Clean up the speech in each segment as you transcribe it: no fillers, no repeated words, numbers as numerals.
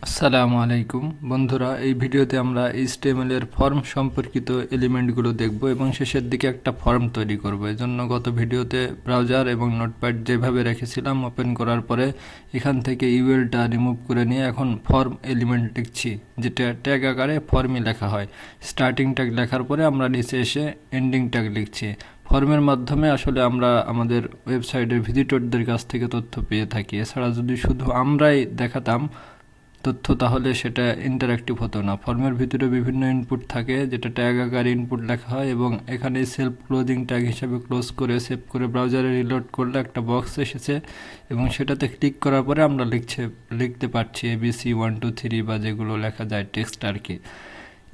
আসসালামু আলাইকুম বন্ধুরা, এই ভিডিওতে আমরা HTML এর ফর্ম সম্পর্কিত এলিমেন্টগুলো দেখব এবং শেষের দিকে একটা ফর্ম তৈরি করব। এজন্য গত ভিডিওতে ব্রাউজার এবং নোটপ্যাড যেভাবে রেখেছিলাম ওপেন করার পরে এখান থেকে ইউএলটা রিমুভ করে নিয়ে এখন ফর্ম এলিমেন্ট লিখছি, যেটা ট্যাগ আকারে ফর্মই লেখা হয়। স্টার্টিং ট্যাগ লেখার পরে আমরা নিচে এসে এন্ডিং ট্যাগ লিখছি। ফর্মের মাধ্যমে আসলে আমরা আমাদের ওয়েবসাইটের ভিজিটরদের কাছ থেকে তথ্য পেয়ে থাকি। এছাড়া যদি শুধু আমরাই দেখাতাম তথ্য তাহলে সেটা ইন্টারঅ্যাক্টিভ হতো না। ফর্মের ভিতরে বিভিন্ন ইনপুট থাকে, যেটা ট্যাগ আকারে ইনপুট লেখা হয় এবং এখানে সেলফ ক্লোজিং ট্যাগ হিসেবে ক্লোজ করে সেভ করে ব্রাউজারে রিলোড করলে একটা বক্স এসেছে এবং সেটাতে ক্লিক করার পরে আমরা লিখতে পারছি ABC123 বা যেগুলো লেখা যায় টেক্সট আর কি।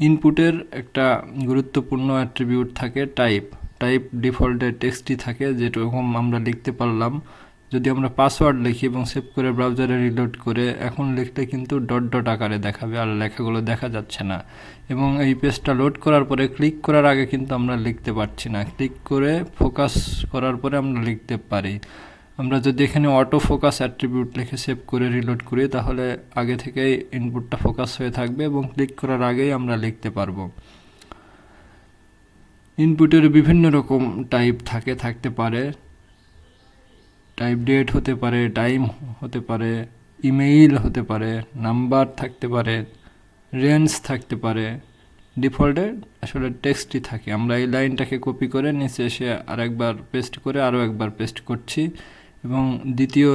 ইনপুটের একটা গুরুত্বপূর্ণ অ্যাট্রিবিউট থাকে টাইপ ডিফল্টে টেক্সটই থাকে, যেরকম আমরা লিখতে পারলাম। যদি আমরা পাসওয়ার্ড লিখি এবং সেভ করে ব্রাউজারে রিলোড করে এখন লিখলে কিন্তু ডট ডট আকারে দেখাবে, আর লেখাগুলো দেখা যাচ্ছে না। এবং এই পেজটা লোড করার পরে ক্লিক করার আগে কিন্তু আমরা লিখতে পারছি না। ক্লিক করে ফোকাস করার পরে আমরা লিখতে পারি। আমরা যদি এখানে অটো ফোকাস অ্যাট্রিবিউট লিখে সেভ করে রিলোড করি তাহলে আগে থেকেই ইনপুটটা ফোকাস হয়ে থাকবে এবং ক্লিক করার আগেই আমরা লিখতে পারবো। ইনপুটের বিভিন্ন রকম টাইপ থাকতে পারে। টাইপ ডেট হতে পারে, টাইম হতে পারে, ইমেইল হতে পারে, নাম্বার থাকতে পারে, রেঞ্জ থাকতে পারে। ডিফল্টে আসলে টেক্সটই থাকে। আমরা এই লাইনটাকে কপি করে নিচে এসে আরেকবার পেস্ট করে আরও একবার পেস্ট করছি এবং দ্বিতীয়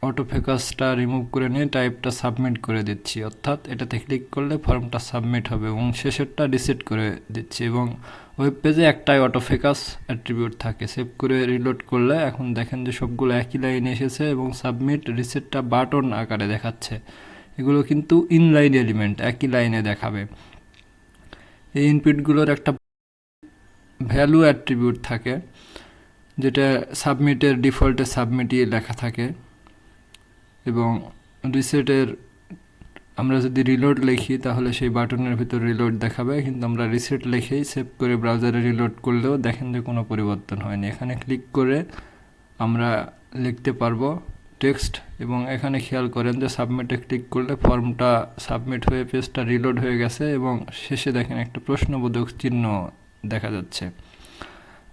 অটোফোকাসটা রিমুভ করে নিয়ে টাইপটা সাবমিট করে দিচ্ছি, অর্থাৎ এটাতে ক্লিক করলে ফর্মটা সাবমিট হবে এবং শেষেরটা রিসেট করে দিচ্ছি। এবং ওয়েব পেজে একটাই অটোফোকাস অ্যাট্রিবিউট থাকে। সেভ করে রিলোড করলে এখন দেখেন যে সবগুলো একই লাইনে এসেছে এবং সাবমিট রিসেটটা বাটন আকারে দেখাচ্ছে। এগুলো কিন্তু ইনলাইন এলিমেন্ট, একই লাইনে দেখাবে। এই ইনপুটগুলোর একটা ভ্যালু অ্যাট্রিবিউট থাকে, যেটা সাবমিটের ডিফল্টে সাবমিটই লেখা থাকে এবং রিসেটের আমরা যদি রিলোড লিখি তাহলে সেই বাটনের ভিতর রিলোড দেখাবে, কিন্তু আমরা রিসেট লিখেই সেভ করে ব্রাউজারে রিলোড করলেও দেখেন যে কোনো পরিবর্তন হয়নি। এখানে ক্লিক করে আমরা লিখতে পারবো টেক্সট এবং এখানে খেয়াল করেন যে সাবমিটে ক্লিক করলে ফর্মটা সাবমিট হয়ে পেজটা রিলোড হয়ে গেছে এবং শেষে দেখেন একটা প্রশ্নবোধক চিহ্ন দেখা যাচ্ছে।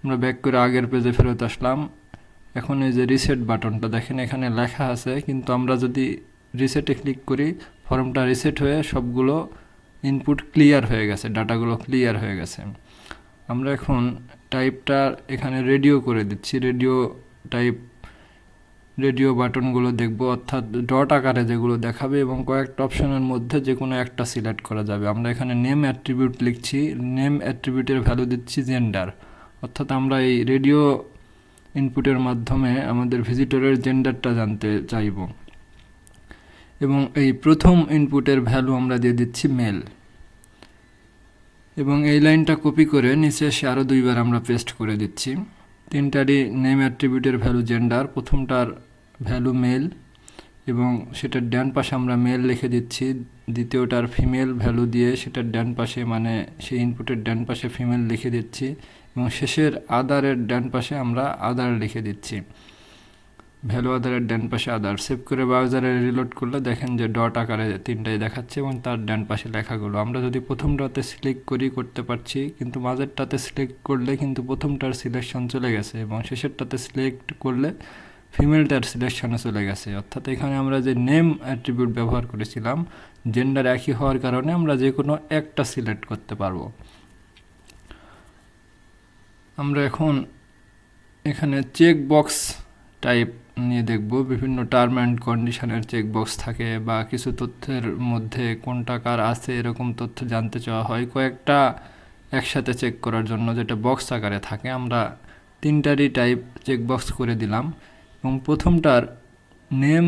আমরা ব্যাক করে আগের পেজে ফেরত আসলাম। এখন এই যে রিসেট বাটনটা দেখেন এখানে লেখা আছে, কিন্তু আমরা যদি রিসেটে ক্লিক করি ফর্মটা রিসেট হয়ে সবগুলো ইনপুট ক্লিয়ার হয়ে গেছে, ডাটাগুলো ক্লিয়ার হয়ে গেছে। আমরা এখন টাইপটা এখানে রেডিও করে দিচ্ছি। রেডিও বাটনগুলো দেখব, অর্থাৎ ডট আকারে যেগুলো দেখাবে এবং কয়েকটা অপশনের মধ্যে যে কোনো একটা সিলেক্ট করা যাবে। আমরা এখানে নেম অ্যাট্রিবিউট লিখছি, নেম অ্যাট্রিবিউটের ভ্যালু দিচ্ছি জেন্ডার, অর্থাৎ আমরা এই রেডিও ইনপুটের মাধ্যমে আমাদের ভিজিটরের জেন্ডারটা জানতে চাইব। এবং এই প্রথম ইনপুটের ভ্যালু আমরা দিয়ে দিচ্ছি মেল। এবং এই লাইনটা কপি করে নিচে এসে আরও দুইবার আমরা পেস্ট করে দিচ্ছি। তিনটারই নেম অ্যাট্রিবিউটের ভ্যালু জেন্ডার, প্রথমটার ভ্যালু মেল এবং সেটার ডান পাশে আমরা মেল লিখে দিচ্ছি। দ্বিতীয়টার ফিমেল ভ্যালু দিয়ে সেটার ডান পাশে, মানে সেই ইনপুটের ডান পাশে ফিমেল লিখে দিচ্ছি এবং শেষের আদারের ডান পাশে আমরা আদার লিখে দিচ্ছি। ভ্যালু আদারের ডান পাশে আদার। সেভ করে ব্রাউজারে রিলোড করলে দেখেন যে ডট আকারে তিনটাই দেখাচ্ছে এবং তার ডান পাশে লেখাগুলো। আমরা যদি প্রথমটাতে সিলেক্ট করতে পারছি, কিন্তু মাঝেরটাতে সিলেক্ট করলে কিন্তু প্রথমটার সিলেকশন চলে গেছে এবং শেষেরটাতে সিলেক্ট করলে ফিমেলটার সিলেকশনে চলে গেছে। অর্থাৎ এখানে আমরা যে নেম অ্যাট্রিবিউট ব্যবহার করেছিলাম, জেন্ডার একই হওয়ার কারণে আমরা যে কোনো একটা সিলেক্ট করতে পারবো। আমরা এখন এখানে চেক বক্স টাইপ নিয়ে দেখব। বিভিন্ন টার্ম অ্যান্ড কন্ডিশনের চেকবক্স থাকে বা কিছু তথ্যের মধ্যে কোনটা কার আছে এরকম তথ্য জানতে চাওয়া হয় কয়েকটা একসাথে চেক করার জন্য, যেটা বক্স আকারে থাকে। আমরা তিনটারই টাইপ চেকবক্স করে দিলাম এবং প্রথমটার নেম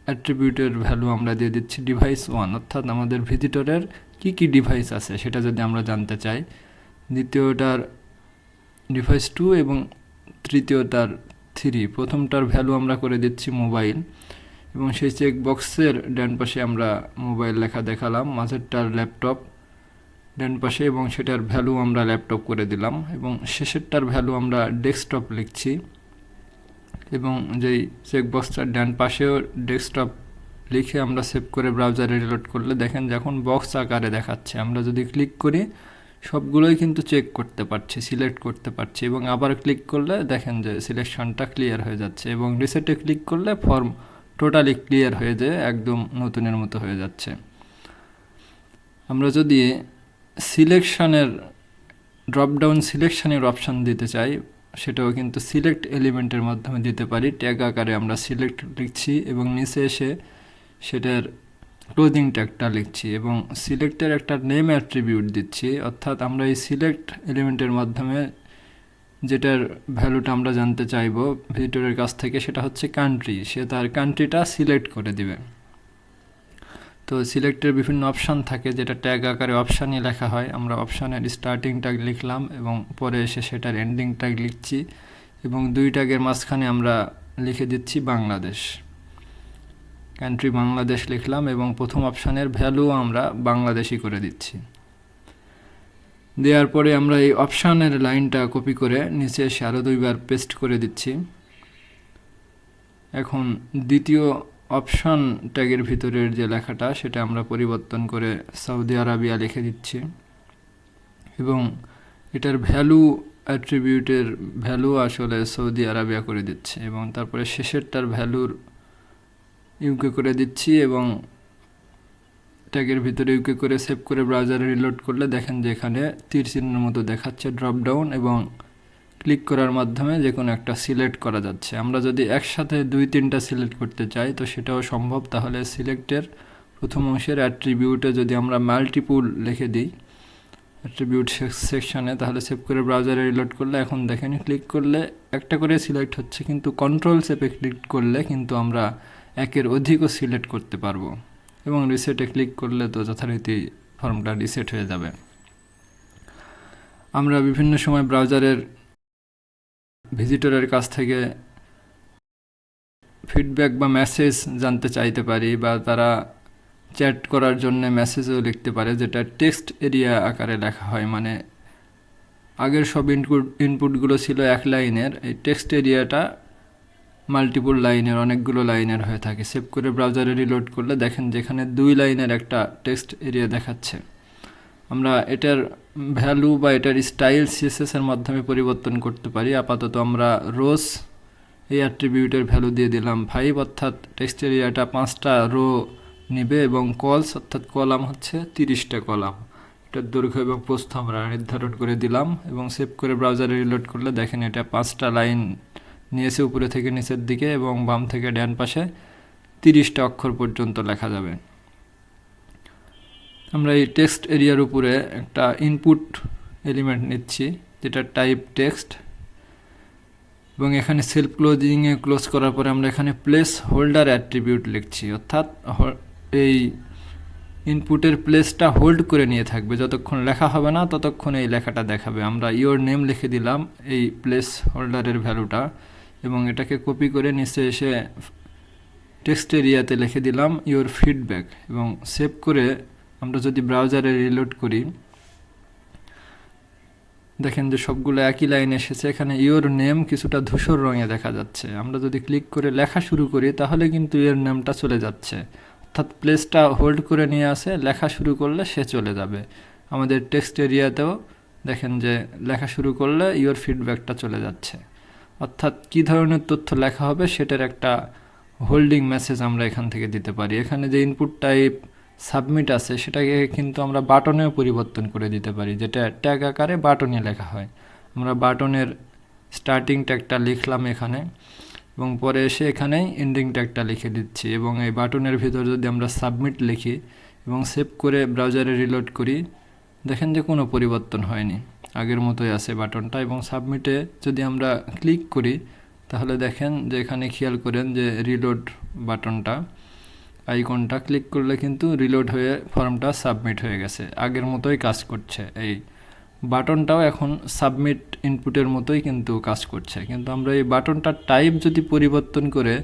অ্যাট্রিবিউটের ভ্যালু আমরা দিয়ে দিচ্ছি ডিভাইস 1, অর্থাৎ আমাদের ভিজিটরের কি ডিভাইস আছে সেটা যদি আমরা জানতে চাই। দ্বিতীয়টার ডিভাইস 2 এবং তৃতীয়টার 3। প্রথমটার ভ্যালু আমরা করে দিচ্ছি মোবাইল এবং সেই চেক বক্সের ডান পাশে আমরা মোবাইল লেখা দেখালাম। মাঝেরটার ল্যাপটপ ডান পাশে এবং সেটার ভ্যালু আমরা ল্যাপটপ করে দিলাম এবং শেষেরটার ভ্যালু আমরা ডেস্কটপ লিখছি এবং যেই চেক বক্সটার ডান পাশেও ডেস্কটপ লিখে আমরা সেভ করে ব্রাউজারে রিলোড করলে দেখেন যে এখন বক্স আকারে দেখাচ্ছে। আমরা যদি ক্লিক করি সবগুলোই কিন্তু চেক করতে পারছি, সিলেক্ট করতে পারছি, এবং আবার ক্লিক করলে দেখেন যে সিলেকশনটা ক্লিয়ার হয়ে যাচ্ছে, এবং রিসেটে ক্লিক করলে ফর্ম টোটালি ক্লিয়ার হয়ে যায়, একদম নতুনের মতো হয়ে যাচ্ছে। আমরা যদি সিলেকশনের ড্রপডাউন সিলেকশনের অপশান দিতে চাই, সেটাও কিন্তু সিলেক্ট এলিমেন্টের মাধ্যমে দিতে পারি। ট্যাগ আকারে আমরা সিলেক্ট লিখছি এবং নিচে এসে সেটার ক্লোজিং ট্যাগটা লিখছি এবং সিলেক্টের একটা নেম অ্যাট্রিবিউট দিচ্ছি। অর্থাৎ আমরা এই সিলেক্ট এলিমেন্টের মাধ্যমে যেটার ভ্যালুটা আমরা জানতে চাইব ভিজিটরের কাছ থেকে, সেটা হচ্ছে কান্ট্রি। সে তার কান্ট্রিটা সিলেক্ট করে দিবে। তো সিলেক্টের বিভিন্ন অপশান থাকে, যেটা ট্যাগ আকারে অপশানই লেখা হয়। আমরা অপশানের স্টার্টিং ট্যাগ লিখলাম এবং পরে এসে সেটার এন্ডিং ট্যাগ লিখছি, এবং দুই ট্যাগের মাঝখানে আমরা লিখে দিচ্ছি বাংলাদেশ, কান্ট্রি বাংলাদেশ লিখলাম, এবং প্রথম অপশানের ভ্যালু আমরা বাংলাদেশি করে দিচ্ছি। দেওয়ার পরে আমরা এই অপশানের লাইনটা কপি করে নিচে এসে আরও দুইবার পেস্ট করে দিচ্ছি। এখন দ্বিতীয় অপশান ট্যাগের ভিতরের যে লেখাটা, সেটা আমরা পরিবর্তন করে সৌদি আরাবিয়া লিখে দিচ্ছি, এবং এটার ভ্যালু অ্যাট্রিবিউটের ভ্যালু আসলে সৌদি আরাবিয়া করে দিচ্ছে, এবং তারপরে শেষেরটার ভ্যালুর ইউকে করে দিচ্ছি, এবং ট্যাগের ভিতরে ইউকে করে সেভ করে ব্রাউজারে রিলোড করলে দেখেন যে এখানে তীর চিহ্নের মতো দেখাচ্ছে ড্রপডাউন, এবং ক্লিক করার মাধ্যমে যে কোনো একটা সিলেক্ট করা যাচ্ছে। আমরা যদি একসাথে 2-3টা সিলেক্ট করতে চাই তো সেটাও সম্ভব। তাহলে সিলেক্টের প্রথম অংশের অ্যাট্রিবিউটে যদি আমরা মাল্টিপুল লিখে দিই অ্যাট্রিবিউট সেকশনে, তাহলে সেভ করে ব্রাউজারে রিলোড করলে এখন দেখেন ক্লিক করলে একটা করে সিলেক্ট হচ্ছে, কিন্তু কন্ট্রোল চেপে ক্লিক করলে কিন্তু আমরা একের অধিকও সিলেক্ট করতে পারবো, এবং রিসেটে ক্লিক করলে তো যথারীতি ফর্মটা রিসেট হয়ে যাবে। আমরা বিভিন্ন সময় ব্রাউজারের ভিজিটরের কাছ থেকে ফিডব্যাক বা মেসেজ জানতে চাইতে পারি, বা তারা চ্যাট করার জন্য মেসেজও লিখতে পারে, যেটা টেক্সট এরিয়া আকারে লেখা হয়। মানে আগের সব ইনপুটগুলো ছিল এক লাইনের, এই টেক্সট এরিয়াটা মাল্টিপল লাইনের, অনেকগুলো লাইনের হয়ে থাকে। সেভ করে ব্রাউজারে রিলোড করলে দেখেন যেখানে 2 লাইনের একটা টেক্সট এরিয়া দেখাচ্ছে। আমরা এটার ভ্যালু বা এটার স্টাইল সিএসএস এর মাধ্যমে পরিবর্তন করতে পারি। আপাতত আমরা রোজ এই অ্যাট্রিবিউটের ভ্যালু দিয়ে দিলাম 5, অর্থাৎ টেক্সট এরিয়াটা 5টা রো নেবে, এবং কলস অর্থাৎ কলাম হচ্ছে 30টা কলাম। এটার দৈর্ঘ্য এবং প্রস্থ আমরা নির্ধারণ করে দিলাম, এবং সেভ করে ব্রাউজারে রিলোড করলে দেখেন এটা 5টা লাইন নিয়েছে উপরে থেকে নিচের দিকে, এবং বাম থেকে ডান পাশে 30টা অক্ষর পর্যন্ত লেখা যাবে। আমরা এই টেক্সট এরিয়ার উপরে একটা ইনপুট এলিমেন্ট নিচ্ছি, যেটা টাইপ টেক্সট, এবং এখানে সেলফ ক্লোজিংয়ে ক্লোজ করার পরে আমরা এখানে প্লেস হোল্ডার অ্যাট্রিবিউট লিখছি। অর্থাৎ এই ইনপুটের প্লেসটা হোল্ড করে নিয়ে থাকবে, যতক্ষণ লেখা হবে না ততক্ষণ এই লেখাটা দেখাবে। আমরা ইওর নেম লিখে দিলাম এই প্লেস হোল্ডারের ভ্যালুটা, এবং এটাকে কপি করে নিচে এসে টেক্সট এরিয়াতে লিখে দিলাম ইওর ফিডব্যাক, এবং সেভ করে আমরা যদি ব্রাউজারে রিলোড করি দেখেন যে সবগুলো একই লাইনে এসেছে। এখানে ইওর নেম কিছুটা ধূসর রঙে দেখা যাচ্ছে। আমরা যদি ক্লিক করে লেখা শুরু করি তাহলে কিন্তু ইওর নেমটা চলে যাচ্ছে, অর্থাৎ প্লেসটা হোল্ড করে নিয়ে আসে, লেখা শুরু করলে সে চলে যাবে। আমাদের টেক্সট এরিয়াতেও দেখেন যে লেখা শুরু করলে ইওর ফিডব্যাকটা চলে যাচ্ছে। অর্থাৎ কী ধরনের তথ্য লেখা হবে সেটার একটা হোল্ডিং মেসেজ আমরা এখান থেকে দিতে পারি। এখানে যে ইনপুট টাইপ সাবমিট আছে সেটাকে কিন্তু আমরা বাটনেও পরিবর্তন করে দিতে পারি, যেটা ট্যাগ আকারে বাটনে লেখা হয়। আমরা বাটনের স্টার্টিং ট্যাগটা লিখলাম এখানে, এবং পরে এসে এখানেই এন্ডিং ট্যাগটা লিখে দিচ্ছি, এবং এই বাটনের ভিতর যদি আমরা সাবমিট লিখি এবং সেভ করে ব্রাউজারে রিলোড করি দেখেন যে কোনো পরিবর্তন হয়নি, আগের মতোই আছে বাটনটা। এবং সাবমিটে যদি আমরা ক্লিক করি তাহলে দেখেন যে এখানে খেয়াল করেন যে রিলোড বাটনটা আইকনটা ক্লিক করলে কিন্তু রিলোড হয়ে ফর্মটা সাবমিট হয়ে গেছে, আগের মতোই কাজ করছে। এই বাটনটাও এখন সাবমিট ইনপুটের মতোই কিন্তু কাজ করছে, কিন্তু আমরা এই বাটনটার টাইপ যদি পরিবর্তন করে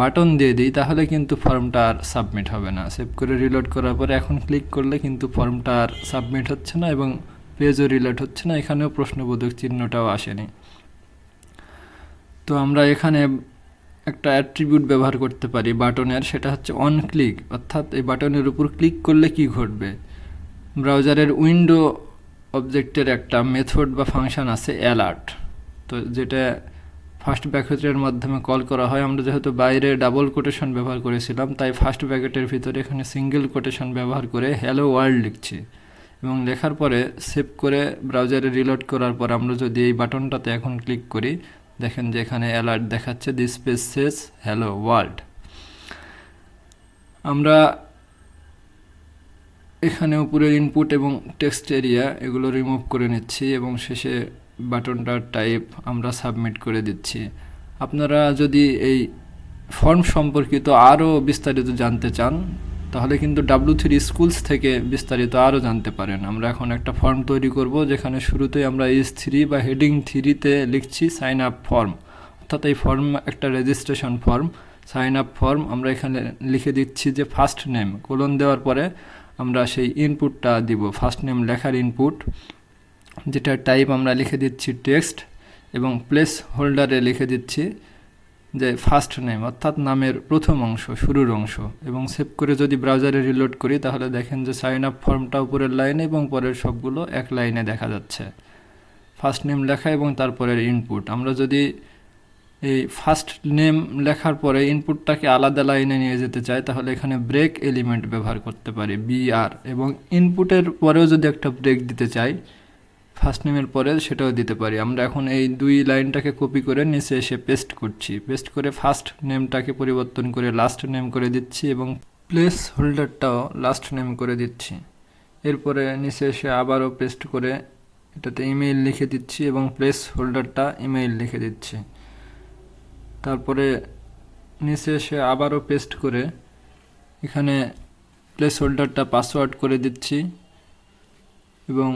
বাটন দিয়ে দিই তাহলে কিন্তু ফর্মটা আর সাবমিট হবে না। সেভ করে রিলোড করার পরে এখন ক্লিক করলে কিন্তু ফর্মটা আর সাবমিট হচ্ছে না, এবং পেজও রিলোড হচ্ছে না, এখানেও প্রশ্নবোধক চিহ্নটাও আসেনি। তো আমরা এখানে একটা অ্যাট্রিবিউট ব্যবহার করতে পারি বাটনের, সেটা হচ্ছে অন ক্লিক, অর্থাৎ এই বাটনের উপর ক্লিক করলে কি ঘটবে। ব্রাউজারের উইন্ডো অবজেক্টের একটা মেথড বা ফাংশন আছে অ্যালার্ট, তো যেটা ফার্স্ট ব্র্যাকেটের মাধ্যমে কল করা হয়। আমরা যেহেতু বাইরে ডাবল কোটেশন ব্যবহার করেছিলাম, তাই ফার্স্ট ব্র্যাকেটের ভিতরে এখানে সিঙ্গেল কোটেশন ব্যবহার করে হ্যালো ওয়ার্ল্ড লিখছি এবং লেখার পরে সেভ করে ব্রাউজারে রিলোড করার পর আমরা যদি এই বাটনটাতে এখন ক্লিক করি, দেখেন যে এখানে অ্যালার্ট দেখাচ্ছে this page Sage hello world. আমরা এখানে উপরে ইনপুট এবং টেক্সট এরিয়া এগুলো রিমুভ করে নিচ্ছি এবং শেষে বাটনটার টাইপ আমরা সাবমিট করে দিচ্ছি। আপনারা যদি এই ফর্ম সম্পর্কিত আরও বিস্তারিত জানতে চান তাহলে কিন্তু W3 স্কুলস থেকে বিস্তারিত আরও জানতে পারেন। আমরা এখন একটা ফর্ম তৈরি করব যেখানে শুরুতেই আমরা H3 বা হেডিং 3-তে লিখছি সাইন আপ ফর্ম, অর্থাৎ এই ফর্ম একটা registration form, sign up form. আমরা এখানে লিখে দিচ্ছি যে ফার্স্ট নেম, কোলন দেওয়ার পরে আমরা সেই ইনপুটটা দিব, ফার্স্ট নেম লেখার ইনপুট, যেটা টাইপ আমরা লিখে দিচ্ছি টেক্সট এবং প্লেস হোল্ডারে লিখে দিচ্ছি যে ফার্স্ট নেম, অর্থাৎ নামের প্রথম অংশ, শুরুর অংশ, এবং সেভ করে যদি ব্রাউজারে রিলোড করি তাহলে দেখেন যে সাইন আপ ফর্মটা উপরের লাইনে এবং পরের সবগুলো এক লাইনে দেখা যাচ্ছে, ফার্স্ট নেম লেখা এবং তারপরের ইনপুট। আমরা যদি এই ফার্স্ট নেম লেখার পরে ইনপুটটাকে আলাদা লাইনে নিয়ে যেতে চাই তাহলে এখানে ব্রেক এলিমেন্ট ব্যবহার করতে পারি BR, এবং ইনপুটের পরেও যদি একটা ব্রেক দিতে চাই ফার্স্ট নেমের পরে সেটাও দিতে পারি। আমরা এখন এই দুই লাইনটাকে কপি করে নিচে এসে পেস্ট করছি, পেস্ট করে ফার্স্ট নেমটাকে পরিবর্তন করে লাস্ট নেম করে দিচ্ছি এবং প্লেস হোল্ডারটাও লাস্ট নেম করে দিচ্ছি। এরপরে নিচে এসে আবারও পেস্ট করে এটাতে ইমেইল লিখে দিচ্ছি এবং প্লেস হোল্ডারটা ইমেইল লিখে দিচ্ছি। তারপরে নিচে এসে আবারও পেস্ট করে এখানে প্লেস হোল্ডারটা পাসওয়ার্ড করে দিচ্ছি এবং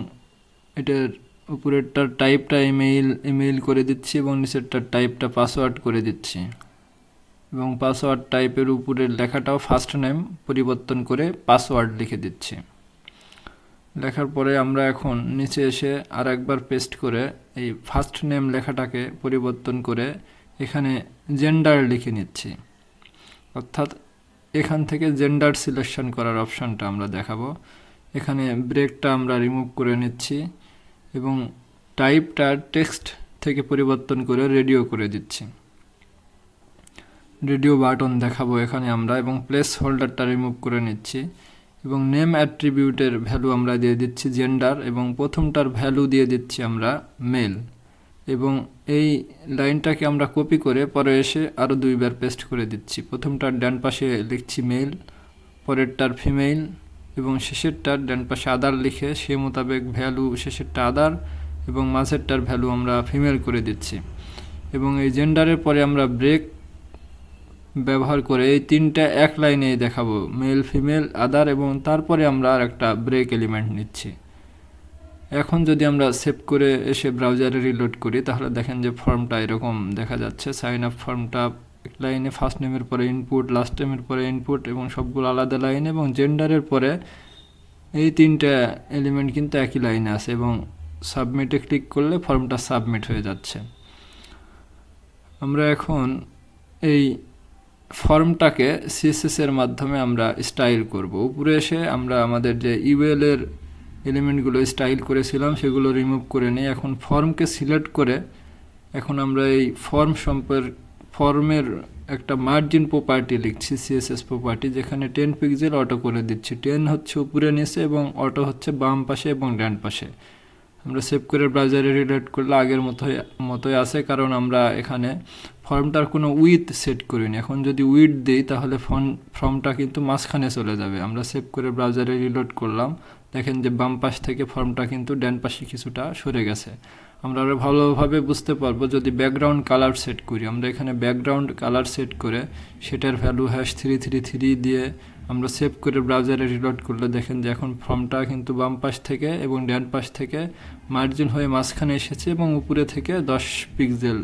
এটার উপরেরটার টাইপটা ইমেইল করে দিচ্ছি এবং নিচেরটার টাইপটা পাসওয়ার্ড করে দিচ্ছি এবং পাসওয়ার্ড টাইপের উপরের লেখাটাও ফার্স্ট নেম পরিবর্তন করে পাসওয়ার্ড লিখে দিচ্ছি। লেখার পরে আমরা এখন নিচে এসে আর একবার পেস্ট করে এই ফার্স্ট নেম লেখাটাকে পরিবর্তন করে এখানে জেন্ডার লিখে নিচ্ছি, অর্থাৎ এখান থেকে জেন্ডার সিলেকশন করার অপশানটা আমরা দেখাবো। এখানে ব্রেকটা আমরা রিমুভ করে নিচ্ছি এবং টাইপটা টেক্সট থেকে পরিবর্তন করে রেডিও করে দিচ্ছি, রেডিও বাটন দেখাবো এখানে আমরা, এবং প্লেস হোল্ডারটা রিমুভ করে নিচ্ছি এবং নেম অ্যাট্রিবিউটের ভ্যালু আমরা দিয়ে দিচ্ছি জেন্ডার এবং প্রথমটার ভ্যালু দিয়ে দিচ্ছি আমরা মেল, এবং এই লাইনটাকে আমরা কপি করে পরে এসে আরও দুইবার পেস্ট করে দিচ্ছি। প্রথমটার ডান পাশে লিখছি মেল, পরেরটার ফিমেল এবং শেষেরটার ডান পাশে আদার লিখে সে মোতাবেক ভ্যালু শেষেরটা আদার এবং মাঝেরটার ভ্যালু আমরা ফিমেল করে দিচ্ছি। এবং এই জেন্ডারের পরে আমরা ব্রেক ব্যবহার করে এই তিনটা এক লাইনে দেখাবো, মেল ফিমেল আদার, এবং তারপরে আমরা আর একটা ব্রেক এলিমেন্ট নিচ্ছি। এখন যদি আমরা সেভ করে এসে ব্রাউজারে রিলোড করি তাহলে দেখেন যে ফর্মটা এরকম দেখা যাচ্ছে। সাইন আপ ফর্মটা এক লাইনে, ফার্স্ট নেমের পরে ইনপুট, লাস্ট নেমের পরে ইনপুট এবং সবগুলো আলাদা লাইনে, এবং জেন্ডারের পরে এই তিনটা এলিমেন্ট কিন্তু একই লাইনে আছে এবং সাবমিটে ক্লিক করলে ফর্মটা সাবমিট হয়ে যাচ্ছে। আমরা এখন এই ফর্মটাকে CSS এর মাধ্যমে আমরা স্টাইল করব। উপরে এসে আমরা আমাদের যে UL এর এলিমেন্টগুলো স্টাইল করেছিলাম সেগুলো রিমুভ করে নিই। এখন ফর্মকে সিলেক্ট করে এখন আমরা এই ফর্মের একটা মার্জিন প্রপার্টি লিখছি, CSS প্রপার্টি, যেখানে 10 পিক্সেল অটো করে দিচ্ছি। 10 হচ্ছে উপরে নিচে এবং অটো হচ্ছে বাম পাশে এবং ডান পাশে। আমরা সেভ করে ব্রাউজারে রিলোড করলে আগের মতোই আছে, কারণ আমরা এখানে ফর্মটার কোনো উইথ সেট করিনি। এখন যদি উইথ দিই তাহলে ফর্মটা কিন্তু মাঝখানে চলে যাবে। আমরা সেভ করে ব্রাউজারে রিলোড করলাম, দেখেন যে বাম পাশ থেকে ফর্মটা কিন্তু ডান পাশে কিছুটা সরে গেছে। আমরা আরও ভালোভাবে বুঝতে পারবো যদি ব্যাকগ্রাউন্ড কালার সেট করি। আমরা এখানে ব্যাকগ্রাউন্ড কালার সেট করে সেটার ভ্যালু #333 দিয়ে আমরা সেভ করে ব্রাউজারে রিলোড করলে দেখেন যে এখন ফর্মটা কিন্তু বাম পাশ থেকে এবং ডান পাশ থেকে মার্জিন হয়ে মাঝখানে এসেছে এবং উপরে থেকে 10 পিক্সেল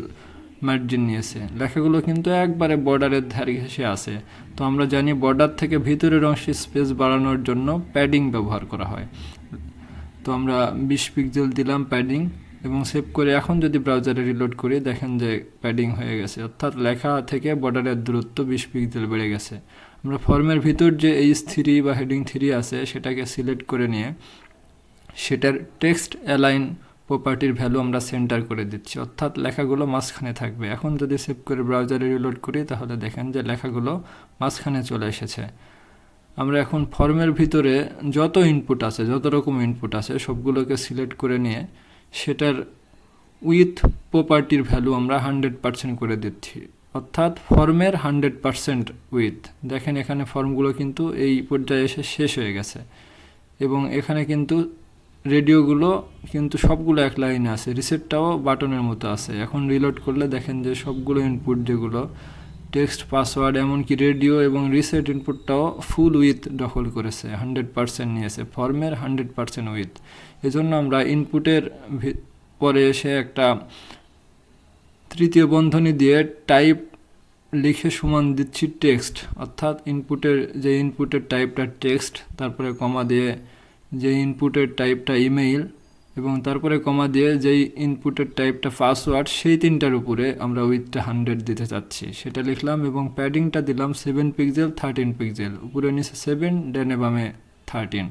মার্জিন নিয়েছে। লেখাগুলো কিন্তু একবারে বর্ডারের ধারে ঘেঁষে আছে। তো আমরা জানি বর্ডার থেকে ভিতরের অংশে স্পেস বাড়ানোর জন্য প্যাডিং ব্যবহার করা হয়। তো আমরা 20 পিক্সেল দিলাম প্যাডিং এবং সেভ করে এখন যদি ব্রাউজারে রিলোড করি দেখেন যে প্যাডিং হয়ে গেছে, অর্থাৎ লেখা থেকে বর্ডারের দূরত্ব 20 পিক্সেল বেড়ে গেছে। আমরা ফর্মের ভিতর যে H3 বা হেডিং 3 আছে সেটাকে সিলেক্ট করে নিয়ে সেটার টেক্সট অ্যালাইন প্রপার্টির ভ্যালু আমরা সেন্টার করে দিচ্ছি, অর্থাৎ লেখাগুলো মাঝখানে থাকবে। এখন যদি সেভ করে ব্রাউজারে রিলোড করি তাহলে দেখেন যে লেখাগুলো মাঝখানে চলে এসেছে। আমরা এখন ফর্মের ভিতরে যত ইনপুট আছে, যত রকম ইনপুট আছে সবগুলোকে সিলেক্ট করে নিয়ে সেটার উইথ প্রপার্টির ভ্যালু আমরা 100% করে দিচ্ছি, অর্থাৎ ফর্মের 100% উইথ। দেখেন এখানে ফর্মগুলো কিন্তু এই পর্যায়ে এসে শেষ হয়ে গেছে এবং এখানে কিন্তু রেডিওগুলো কিন্তু সবগুলো এক লাইনে আছে, রিসেটটাও বাটনের মতো আছে। এখন রিলোড করলে দেখেন যে সবগুলো ইনপুট যেগুলো টেক্সট, পাসওয়ার্ড, এমনকি রেডিও এবং রিসেট ইনপুটটাও ফুল উইথ দখল করেছে, 100% নিয়েছে, ফর্মের 100% উইথ। এজন্য আমরা ইনপুটের পরে এসে একটা তৃতীয় বন্ধনী দিয়ে টাইপ লিখে সমান দিচ্ছি টেক্সট, অর্থাৎ ইনপুটের টাইপটা টেক্সট, তারপরে কমা দিয়ে যে ইনপুটের টাইপটা ইমেইল এবং তারপরে কমা দিয়ে যেই ইনপুটের টাইপটা পাসওয়ার্ড, সেই তিনটার উপরে আমরা উইথটা 100 দিতে চাচ্ছি সেটা লিখলাম এবং প্যাডিংটা দিলাম 7 পিক্সেল 13 পিক্সেল, উপরে নিচে 7, ডানে বামে 13।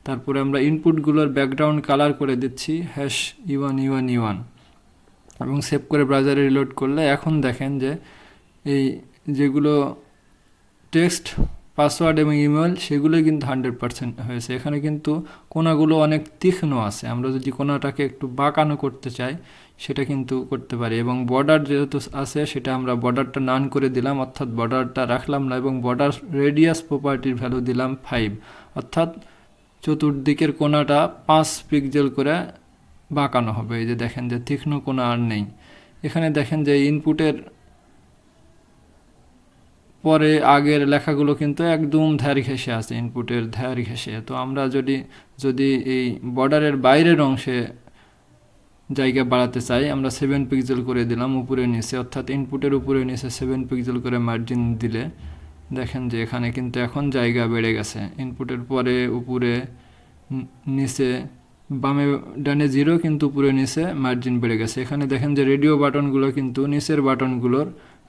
তারপরে আমরা ইনপুটগুলোর ব্যাকগ্রাউন্ড কালার করে দিচ্ছি #E1 এবং সেভ করে ব্রাউজারে রিলোড করলে এখন দেখেন যে এই যেগুলো টেক্সট, পাসওয়ার্ড এবং ইমেল সেগুলো কিন্তু 100% হয়েছে। এখানে কিন্তু কোণাগুলো অনেক তীক্ষ্ণ আছে, আমরা যদি কোণাটাকে একটু বাঁকানো করতে চাই সেটা কিন্তু করতে পারি। এবং বর্ডার যেহেতু আছে সেটা আমরা বর্ডারটা নান করে দিলাম, অর্থাৎ বর্ডারটা রাখলাম না, এবং বর্ডার রেডিয়াস প্রপার্টির ভ্যালু দিলাম 5, অর্থাৎ চতুর্দিকের কোণাটা 5 পিক্সেল করে বাঁকানো হবে। এই যে দেখেন যে তীক্ষ্ণ কোণা আর নেই। এখানে দেখেন যে ইনপুটের পরে আগের লেখাগুলো কিন্তু একদম ধারি ঘেঁষে আছে, ইনপুটের ধারি ঘেঁষে। তো আমরা যদি এই বর্ডারের বাইরের অংশে জায়গা বাড়াতে চাই আমরা 7 পিক্সেল করে দিলাম উপরে নিচে, অর্থাৎ ইনপুটের উপরে নিচে 7 পিক্সেল করে মার্জিন দিলে দেখেন যে এখানে কিন্তু এখন জায়গা বেড়ে গেছে। ইনপুটের পরে উপরে নিচে বামে ডানে 0 কিন্তু উপরে নিচে মার্জিন বেড়ে গেছে। এখানে দেখেন যে রেডিও বাটনগুলো কিন্তু নিচের বাটনগুলোর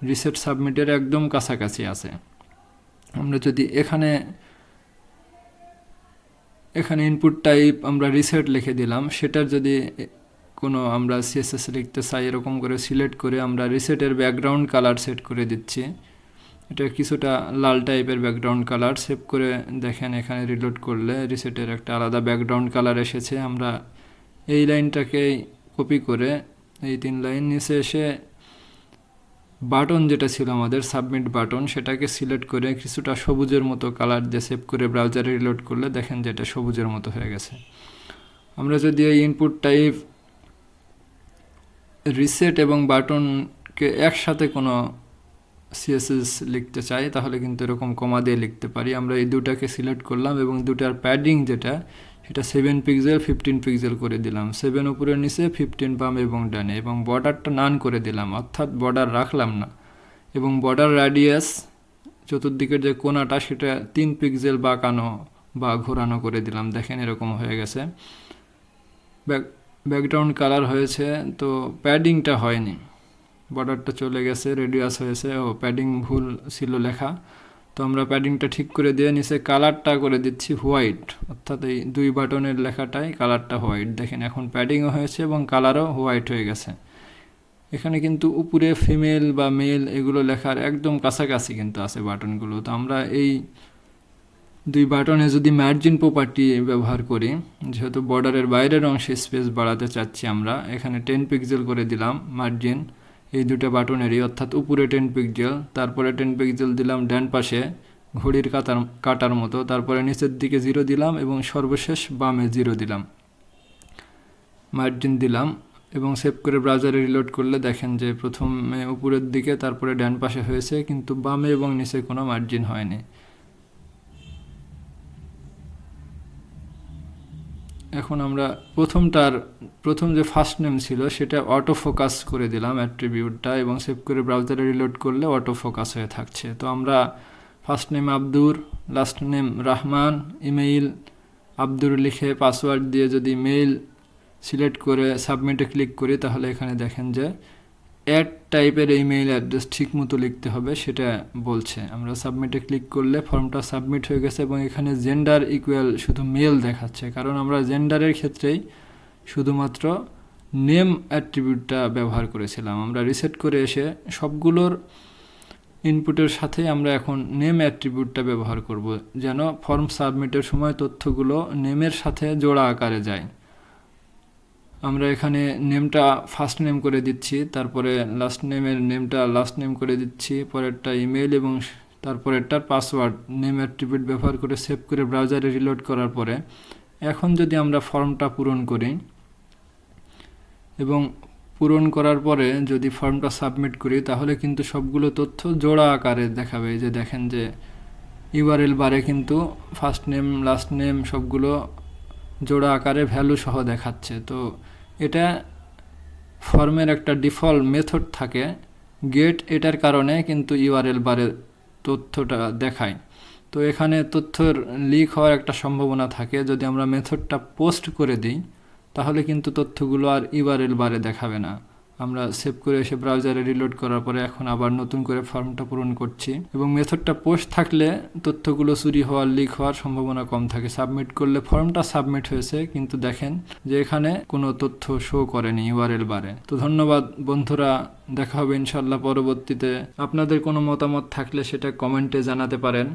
রিসেট সাবমিটের একদম কাছাকাছি আছে। আমরা যদি এখানে ইনপুট টাইপ আমরা রিসেট লিখে দিলাম, সেটার যদি কোনো আমরা CSS লিখতে চাই এরকম করে সিলেক্ট করে আমরা রিসেটের ব্যাকগ্রাউন্ড কালার সেট করে দিচ্ছি। এটা কিছুটা লাল টাইপের ব্যাকগ্রাউন্ড কালার। সেভ করে দেখেন এখানে রিলোড করলে রিসেটের একটা আলাদা ব্যাকগ্রাউন্ড কালার এসেছে। আমরা এই লাইনটাকে কপি করে এই 3 লাইন নিচে এসে বাটন যেটা ছিল আমাদের সাবমিট বাটন সেটাকে সিলেক্ট করে কিছুটা সবুজের মতো কালার দিয়ে সেভ করে ব্রাউজারে রিলোড করলে দেখেন যে এটা সবুজের মতো হয়ে গেছে। আমরা যদি এই ইনপুট টাইপ রিসেট এবং বাটনকে একসাথে কোনো CSS লিখতে চাই তাহলে কিন্তু এরকম কমা দিয়ে লিখতে পারি। আমরা এই দুটাকে সিলেক্ট করলাম এবং দুটার প্যাডিং যেটা সেটা 7 পিক্সেল 15 পিক্সেল করে দিলাম, 7 উপরে নিচে 15 বামে এবং ডানে, এবং বর্ডারটা নান করে দিলাম, অর্থাৎ বর্ডার রাখলাম না। এবং বর্ডার রাডিয়াস চতুর্দিকের যে কোণাটা সেটা 3 পিক্সেল বাঁকানো বা ঘোরানো করে দিলাম। দেখেন এরকম হয়ে গেছে। ব্যাকগ্রাউন্ড কালার হয়েছে, তো প্যাডিংটা হয়নি, বর্ডারটা চলে গেছে, রেডিয়াস হয়েছে, প্যাডিং ভুল ছিল লেখা। তো আমরা প্যাডিংটা ঠিক করে দিয়ে নিচে কালারটা করে দিচ্ছি হোয়াইট, অর্থাৎ এই 2 বাটনের লেখাটাই কালারটা হোয়াইট। দেখেন এখন প্যাডিংও হয়েছে এবং কালারও হোয়াইট হয়ে গেছে। এখানে কিন্তু উপরে ফিমেল বা মেল এগুলো লেখার একদম কাছাকাছি কিন্তু আছে বাটনগুলো। তো আমরা এই 2 বাটনে যদি মার্জিন প্রপার্টি ব্যবহার করি, যেহেতু বর্ডারের বাইরের অংশে স্পেস বাড়াতে চাচ্ছি আমরা, এখানে 10 পিক্সেল করে দিলাম মার্জিন এই 2টা বাটনেরই, অর্থাৎ উপরে 10 পিক্সেল, তারপরে 10 পিক্সেল দিলাম ডান পাশে ঘড়ির কাটার মতো, তারপরে নিচের দিকে 0 দিলাম এবং সর্বশেষ বামে 0 দিলাম, মার্জিন দিলাম এবং সেভ করে ব্রাউজারে রিলোড করলে দেখেন যে প্রথমে উপরের দিকে তারপরে ডান পাশে হয়েছে, কিন্তু বামে এবং নিচে কোনো মার্জিন হয়নি। এখন আমরা প্রথম যে ফার্স্ট নেম ছিল সেটা অটো ফোকাস করে দিলাম অ্যাট্রিবিউটটা, এবং সেভ করে ব্রাউজারে রিলোড করলে অটো ফোকাস হয়ে থাকছে। তো আমরা first name Abdur, last name Rahman, email Abdur লিখে পাসওয়ার্ড দিয়ে যদি মেইল সিলেক্ট করে সাবমিটে ক্লিক করি, তাহলে এখানে দেখেন যে অ্যাড টাইপের ইমেইল অ্যাড্রেস ঠিক মতো লিখতে হবে সেটা বলছে। আমরা সাবমিটে ক্লিক করলে ফর্মটা সাবমিট হয়ে গেছে এবং এখানে জেন্ডার ইকুয়াল শুধু মেল দেখাচ্ছে, কারণ আমরা জেন্ডারের ক্ষেত্রেই শুধুমাত্র নেম অ্যাট্রিবিউটটা ব্যবহার করেছিলাম। আমরা রিসেট করে এসে সবগুলোর ইনপুটের সাথে আমরা এখন নেম অ্যাট্রিবিউটটা ব্যবহার করব, যেন ফর্ম সাবমিটের সময় তথ্যগুলো নেমের সাথে জোড়া আকারে যায়। আমরা এখানে নেমটা ফার্স্ট নেম করে দিচ্ছি, তারপরে লাস্ট নেমের নেমটা লাস্ট নেম করে দিচ্ছি, পরেরটা ইমেল এবং তারপরেরটার পাসওয়ার্ড নেম অ্যাট্রিবিউট ব্যবহার করে সেভ করে ব্রাউজারে রিলোড করার পরে এখন যদি আমরা ফর্মটা পূরণ করি এবং পূরণ করার পরে যদি ফর্মটা সাবমিট করি, তাহলে কিন্তু সবগুলো তথ্য জোড়া আকারে দেখাবে। এই যে দেখেন যে ইউআরএল বারে কিন্তু ফার্স্ট নেম লাস্ট নেম সবগুলো জোড়া আকারে ভ্যালু সহ দেখাচ্ছে। তো এটা ফর্মের একটা ডিফল্ট মেথড থাকে গেট, এটার কারণে কিন্তু ইউআরএল বারে তথ্যটা দেখায়। তো এখানে তথ্যের লিক হওয়ার একটা সম্ভাবনা থাকে, যদি আমরা মেথডটা পোস্ট করে দিই তাহলে কিন্তু তথ্যগুলো আর ইউআরএল বারে দেখাবে না। আমরা সেভ করে এসে ব্রাউজারে রিলোড করার পরে এখন আবার নতুন করে ফর্মটা পূরণ করছি এবং মেথডটা পোস্ট থাকলে তথ্যগুলো চুরি হওয়ার লিক হওয়ার সম্ভাবনা কম থাকে। সাবমিট করলে ফর্মটা সাবমিট হয়েছে, কিন্তু দেখেন যে এখানে কোনো তথ্য শো করেনি ইউআরএল বারে। তো ধন্যবাদ বন্ধুরা, দেখা হবে ইনশাল্লাহ পরবর্তীতে। আপনাদের কোনো মতামত থাকলে সেটা কমেন্টে জানাতে পারেন।